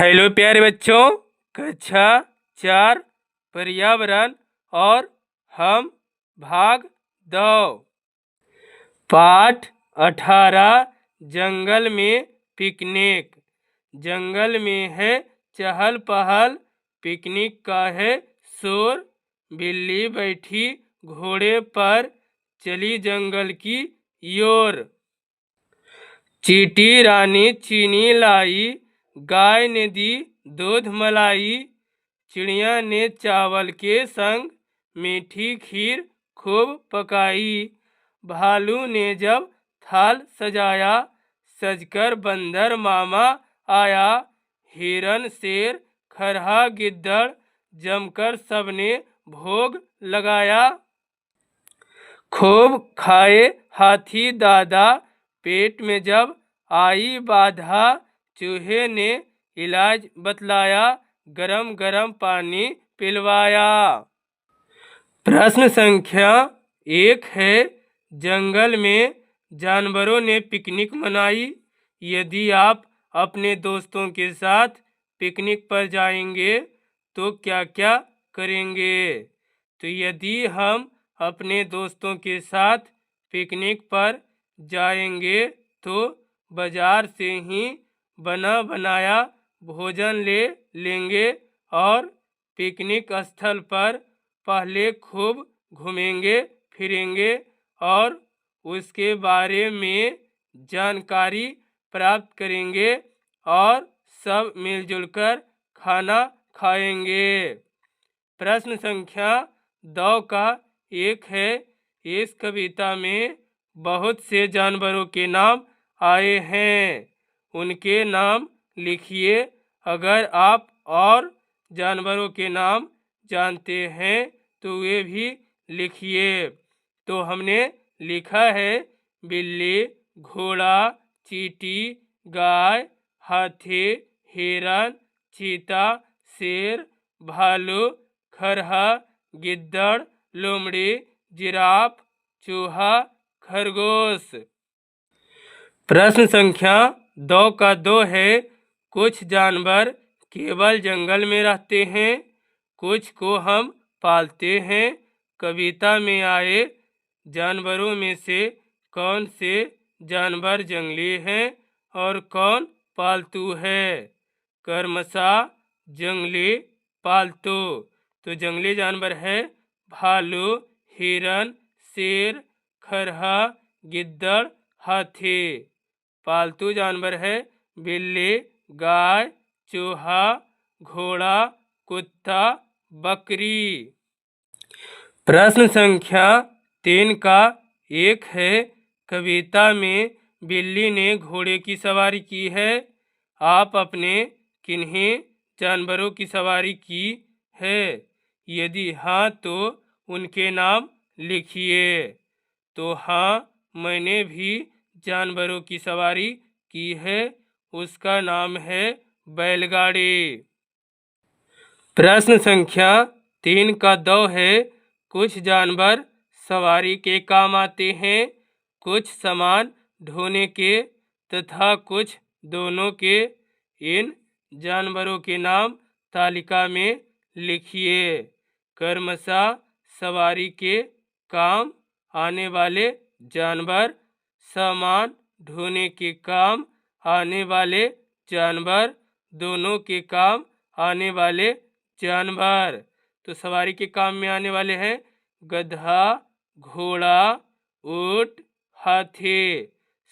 Hello प्यारे बच्चों, कक्षा 4 पर्यावरण और हम भाग 2 पाठ 18 जंगल में पिकनिक। जंगल में है चहल पहल, पिकनिक का है शोर। बिल्ली बैठी घोड़े पर, चली जंगल की ओर। चींटी रानी चीनी लाई, गाय ने दी दूध मलाई। चिड़िया ने चावल के संग मीठी खीर खूब पकाई। भालू ने जब थाल सजाया, सजकर बंदर मामा आया। हिरन शेर खरहा गिद्दड़, जमकर सबने भोग लगाया। खूब खाए हाथी दादा, पेट में जब आई बाधा। चूहे ने इलाज बतलाया, गरम गरम पानी पिलवाया। प्रश्न संख्या 1 है, जंगल में जानवरों ने पिकनिक मनाई। यदि आप अपने दोस्तों के साथ पिकनिक पर जाएंगे तो क्या क्या करेंगे? तो यदि हम अपने दोस्तों के साथ पिकनिक पर जाएंगे तो बाजार से ही बना बनाया भोजन ले लेंगे और पिकनिक स्थल पर पहले खूब घूमेंगे फिरेंगे और उसके बारे में जानकारी प्राप्त करेंगे और सब मिलजुल कर खाना खाएंगे। प्रश्न संख्या 2 का 1 है, इस कविता में बहुत से जानवरों के नाम आए हैं, उनके नाम लिखिए। अगर आप और जानवरों के नाम जानते हैं तो वे भी लिखिए। तो हमने लिखा है बिल्ली, घोड़ा, चींटी, गाय, हाथी, हिरन, चीता, शेर, भालू, खरहा, गिद्दड़, लोमड़ी, जिराफ, चूहा, खरगोश। प्रश्न संख्या 2 का 2 है, कुछ जानवर केवल जंगल में रहते हैं, कुछ को हम पालते हैं। कविता में आए जानवरों में से कौन से जानवर जंगली हैं और कौन पालतू है? क्रमशः जंगली, पालतू। तो जंगली जानवर है भालू, हिरन, शेर, खरहा, गिद्दड़, हाथी। पालतू जानवर है बिल्ली, गाय, चूहा, घोड़ा, कुत्ता, बकरी। प्रश्न संख्या 3 का 1 है, कविता में बिल्ली ने घोड़े की सवारी की है। आप अपने किन्हीं जानवरों की सवारी की है? यदि हाँ तो उनके नाम लिखिए। तो हाँ, मैंने भी जानवरों की सवारी की है, उसका नाम है बैलगाड़ी। प्रश्न संख्या 3 का 2 है, कुछ जानवर सवारी के काम आते हैं, कुछ सामान ढोने के तथा कुछ दोनों के। इन जानवरों के नाम तालिका में लिखिए। क्रमशः सवारी के काम आने वाले जानवर, सामान ढोने के काम आने वाले जानवर, दोनों के काम आने वाले जानवर। तो सवारी के काम में आने वाले हैं गधा, घोड़ा, ऊंट, हाथी।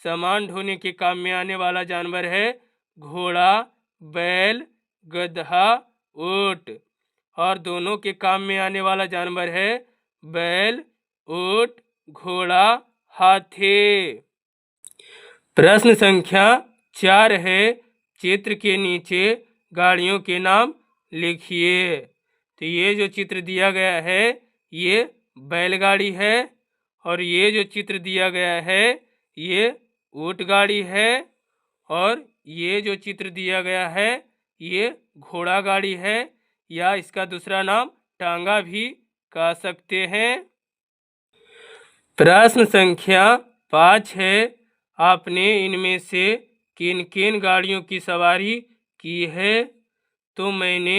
सामान ढोने के काम में आने वाला जानवर है घोड़ा, बैल, गधा, ऊंट। और दोनों के काम में आने वाला जानवर है बैल, ऊंट, घोड़ा, हाथी। प्रश्न संख्या 4 है, चित्र के नीचे गाड़ियों के नाम लिखिए। तो ये जो चित्र दिया गया है ये बैलगाड़ी है और ये जो चित्र दिया गया है ये ऊंट गाड़ी है और ये जो चित्र दिया गया है ये घोड़ा गाड़ी है, या इसका दूसरा नाम टांगा भी कह सकते हैं। प्रश्न संख्या 5 है, आपने इनमें से किन किन गाड़ियों की सवारी की है? तो मैंने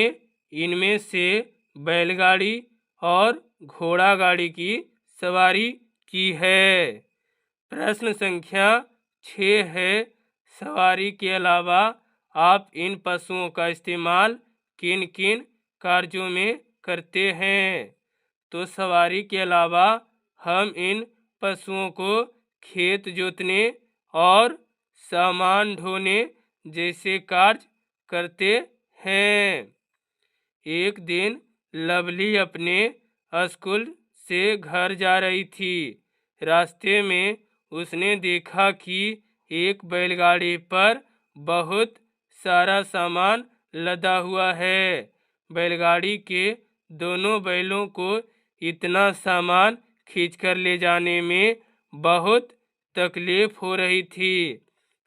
इनमें से बैलगाड़ी और घोड़ा गाड़ी की सवारी की है। प्रश्न संख्या 6 है, सवारी के अलावा आप इन पशुओं का इस्तेमाल किन किन कार्यों में करते हैं? तो सवारी के अलावा हम इन पशुओं को खेत जोतने और सामान ढोने जैसे कार्य करते हैं। एक दिन लवली अपने स्कूल से घर जा रही थी। रास्ते में उसने देखा कि एक बैलगाड़ी पर बहुत सारा सामान लदा हुआ है। बैलगाड़ी के दोनों बैलों को इतना सामान खींचकर ले जाने में बहुत तकलीफ हो रही थी।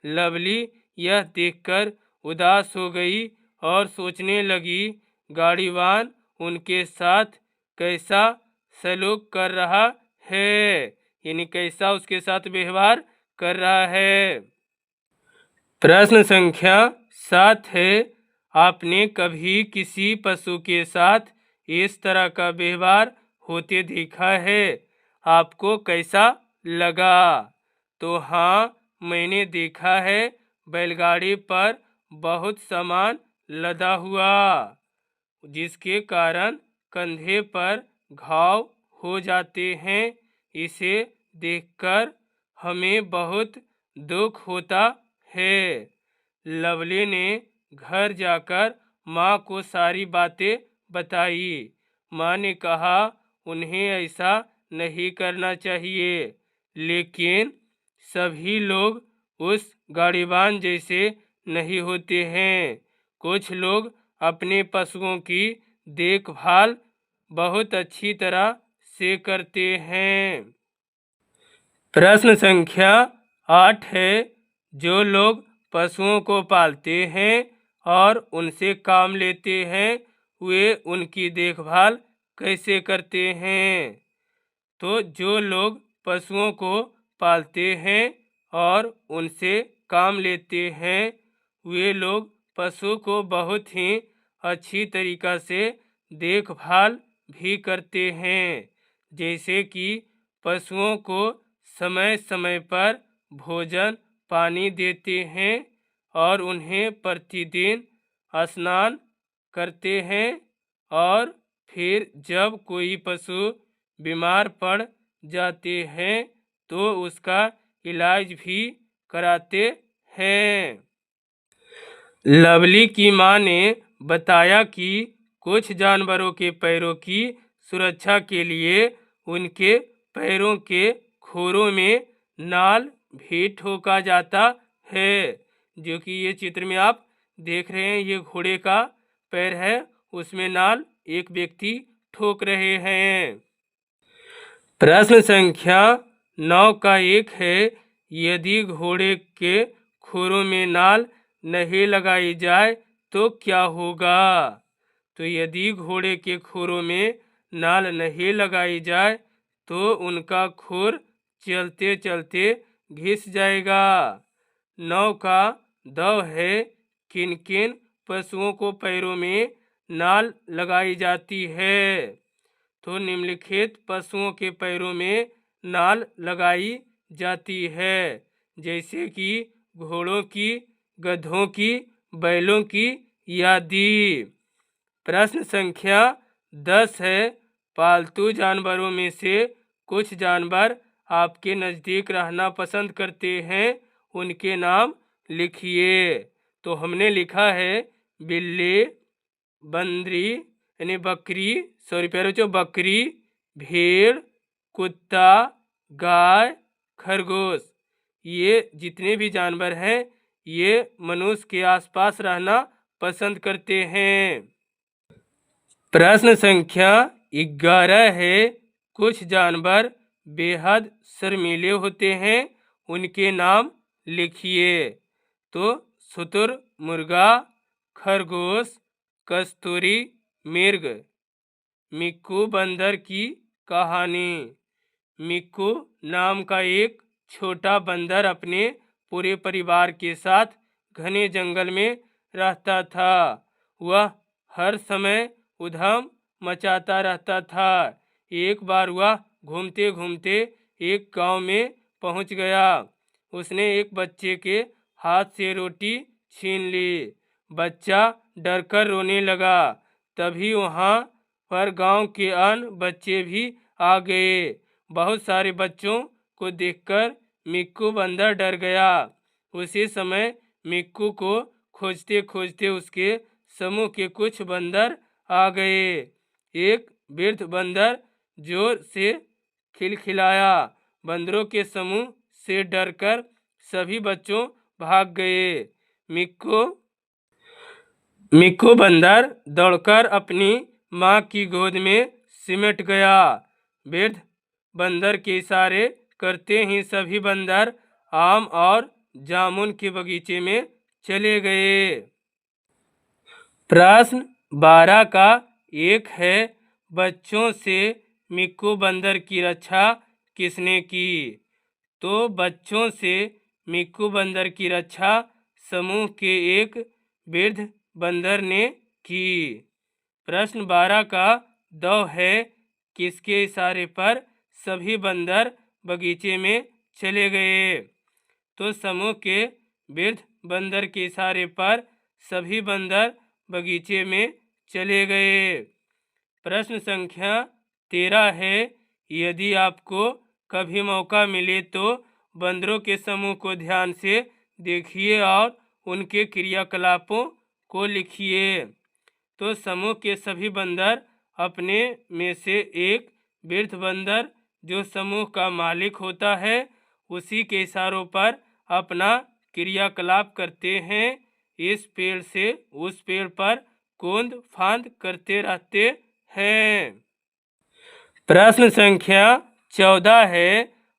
लवली यह देखकर उदास हो गई और सोचने लगी, गाड़ीवान उनके साथ कैसा सलूक कर रहा है, यानी कैसा उसके साथ व्यवहार कर रहा है। प्रश्न संख्या 7 है, आपने कभी किसी पशु के साथ इस तरह का व्यवहार होते देखा है? आपको कैसा लगा? तो हाँ, मैंने देखा है। बैलगाड़ी पर बहुत सामान लदा हुआ, जिसके कारण कंधे पर घाव हो जाते हैं। इसे देखकर हमें बहुत दुख होता है। लवली ने घर जाकर माँ को सारी बातें बताई। माँ ने कहा उन्हें ऐसा नहीं करना चाहिए, लेकिन सभी लोग उस गाड़ीवान जैसे नहीं होते हैं। कुछ लोग अपने पशुओं की देखभाल बहुत अच्छी तरह से करते हैं। प्रश्न संख्या 8 है, जो लोग पशुओं को पालते हैं और उनसे काम लेते हैं, वे उनकी देखभाल कैसे करते हैं? तो जो लोग पशुओं को पालते हैं और उनसे काम लेते हैं, वे लोग पशु को बहुत ही अच्छी तरीक़ा से देखभाल भी करते हैं। जैसे कि पशुओं को समय समय पर भोजन पानी देते हैं और उन्हें प्रतिदिन स्नान करते हैं, और फिर जब कोई पशु बीमार पड़ जाते हैं तो उसका इलाज भी कराते हैं। लवली की माँ ने बताया कि कुछ जानवरों के पैरों की सुरक्षा के लिए उनके पैरों के खोरों में नाल भी ठोका जाता है। जो कि ये चित्र में आप देख रहे हैं, ये घोड़े का पैर है, उसमें नाल एक व्यक्ति ठोक रहे हैं। प्रश्न संख्या 9 का 1 है, यदि घोड़े के खुरों में नाल नहीं लगाई जाए तो क्या होगा? तो यदि घोड़े के खुरों में नाल नहीं लगाई जाए तो उनका खुर चलते चलते घिस जाएगा। 9 का 2 है, किन किन पशुओं को पैरों में नाल लगाई जाती है? तो निम्नलिखित पशुओं के पैरों में नाल लगाई जाती है, जैसे कि घोड़ों की, गधों की, बैलों की आदि। प्रश्न संख्या 10 है, पालतू जानवरों में से कुछ जानवर आपके नज़दीक रहना पसंद करते हैं, उनके नाम लिखिए। तो हमने लिखा है बिल्ली, बंदरी यानी बकरी, बकरी, भेड़, कुत्ता, गाय, खरगोश। ये जितने भी जानवर हैं ये मनुष्य के आसपास रहना पसंद करते हैं। प्रश्न संख्या 11 है, कुछ जानवर बेहद शर्मीले होते हैं, उनके नाम लिखिए। तो शुतुरमुर्गा, खरगोश, कस्तूरी मृग। मिक्कू बंदर की कहानी। मिक्कू नाम का एक छोटा बंदर अपने पूरे परिवार के साथ घने जंगल में रहता था। वह हर समय उधम मचाता रहता था। एक बार वह घूमते घूमते एक गांव में पहुंच गया। उसने एक बच्चे के हाथ से रोटी छीन ली। बच्चा डरकर रोने लगा। तभी वहां पर गांव के अन्य बच्चे भी आ गए। बहुत सारे बच्चों को देखकर मिक्कू बंदर डर गया। उसी समय मिक्कू को खोजते खोजते उसके समूह के कुछ बंदर आ गए। एक वृद्ध बंदर जोर से खिलखिलाया। बंदरों के समूह से डरकर सभी बच्चों भाग गए। मिक्कू बंदर दौड़कर अपनी माँ की गोद में सिमट गया। वृद्ध बंदर के इशारे करते ही सभी बंदर आम और जामुन के बगीचे में चले गए। प्रश्न 12 का एक है, बच्चों से मिक्कू बंदर की रक्षा किसने की? तो बच्चों से मिक्कू बंदर की रक्षा समूह के एक वृद्ध बंदर ने की। प्रश्न 12 का दो है, किसके इशारे पर सभी बंदर बगीचे में चले गए? तो समूह के वृद्ध बंदर के इशारे पर सभी बंदर बगीचे में चले गए। प्रश्न संख्या 13 है, यदि आपको कभी मौका मिले तो बंदरों के समूह को ध्यान से देखिए और उनके क्रियाकलापों को लिखिए। तो समूह के सभी बंदर अपने में से एक वृद्ध बंदर जो समूह का मालिक होता है उसी के इशारों पर अपना क्रियाकलाप करते हैं। इस पेड़ से उस पेड़ पर कूद फांद करते रहते हैं। प्रश्न संख्या 14 है,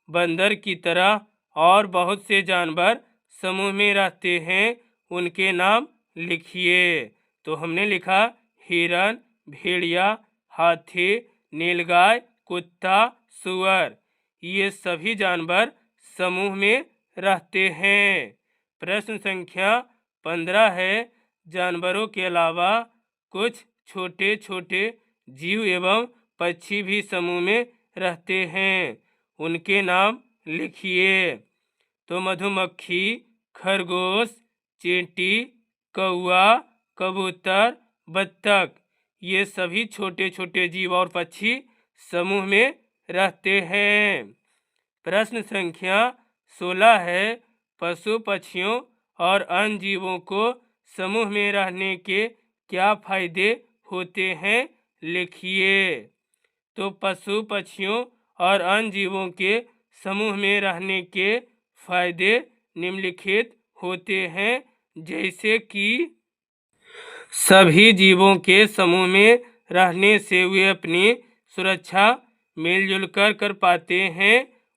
बंदर की तरह और बहुत से जानवर समूह में रहते हैं, उनके नाम लिखिए। तो हमने लिखा हिरन, भेड़िया, हाथी, नीलगाय, कुत्ता, सुअर। ये सभी जानवर समूह में रहते हैं। प्रश्न संख्या 15 है, जानवरों के अलावा कुछ छोटे छोटे जीव एवं पक्षी भी समूह में रहते हैं, उनके नाम लिखिए। तो मधुमक्खी, खरगोश, चींटी, कौआ, कबूतर, बत्तख, ये सभी छोटे छोटे जीव और पक्षी समूह में रहते हैं। प्रश्न संख्या 16 है, पशु पक्षियों और अन्य जीवों को समूह में रहने के क्या फायदे होते हैं, लिखिए। तो पशु पक्षियों और अन्य जीवों के समूह में रहने के फायदे निम्नलिखित होते हैं, जैसे कि सभी जीवों के समूह में रहने से वे अपनी सुरक्षा मिलजुल कर पाते हैं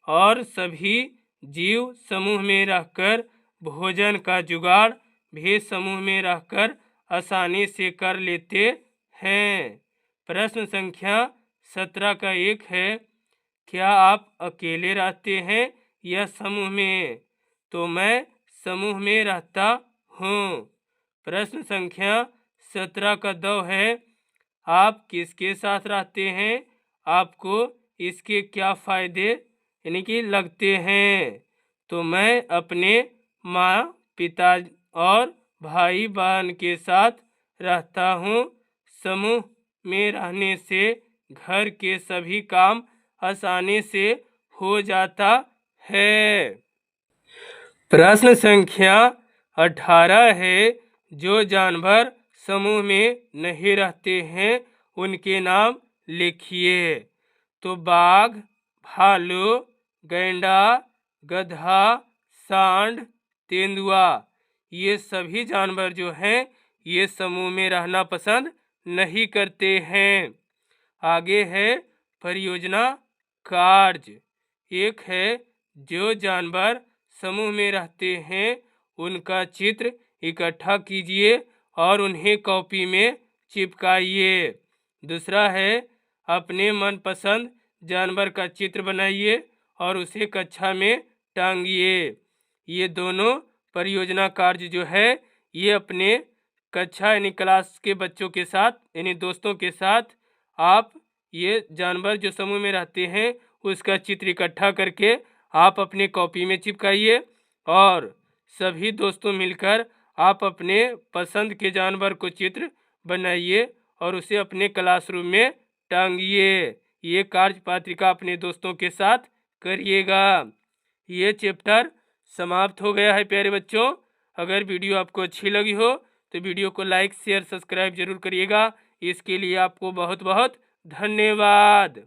और सभी जीव समूह में रहकर भोजन का जुगाड़ भी समूह में रहकर आसानी से कर लेते हैं। प्रश्न संख्या 17 का एक है, क्या आप अकेले रहते हैं या समूह में? तो मैं समूह में रहता हूँ। प्रश्न संख्या 17 का 2 है, आप किसके साथ रहते हैं? आपको इसके क्या फायदे यानी कि लगते हैं? तो मैं अपने माँ, पिता और भाई बहन के साथ रहता हूँ। समूह में रहने से घर के सभी काम आसानी से हो जाता है। प्रश्न संख्या 18 है, जो जानवर समूह में नहीं रहते हैं उनके नाम लिखिए। तो बाघ, भालू, गैंडा, गधा, सांड, तेंदुआ, ये सभी जानवर जो हैं ये समूह में रहना पसंद नहीं करते हैं। आगे है परियोजना कार्य। एक है, जो जानवर समूह में रहते हैं उनका चित्र इकट्ठा कीजिए और उन्हें कॉपी में चिपकाइए। दूसरा है, अपने मनपसंद जानवर का चित्र बनाइए और उसे कक्षा में टांगिए। ये दोनों परियोजना कार्य जो है ये अपने कक्षा यानी क्लास के बच्चों के साथ यानी दोस्तों के साथ आप ये जानवर जो समूह में रहते हैं उसका चित्र इकट्ठा करके आप अपने कॉपी में चिपकाइए और सभी दोस्तों मिलकर आप अपने पसंद के जानवर को चित्र बनाइए और उसे अपने क्लासरूम में टांगिए। ये कार्यपात्रिका अपने दोस्तों के साथ करिएगा। ये चैप्टर समाप्त हो गया है प्यारे बच्चों। अगर वीडियो आपको अच्छी लगी हो तो वीडियो को लाइक शेयर सब्सक्राइब जरूर करिएगा। इसके लिए आपको बहुत बहुत धन्यवाद।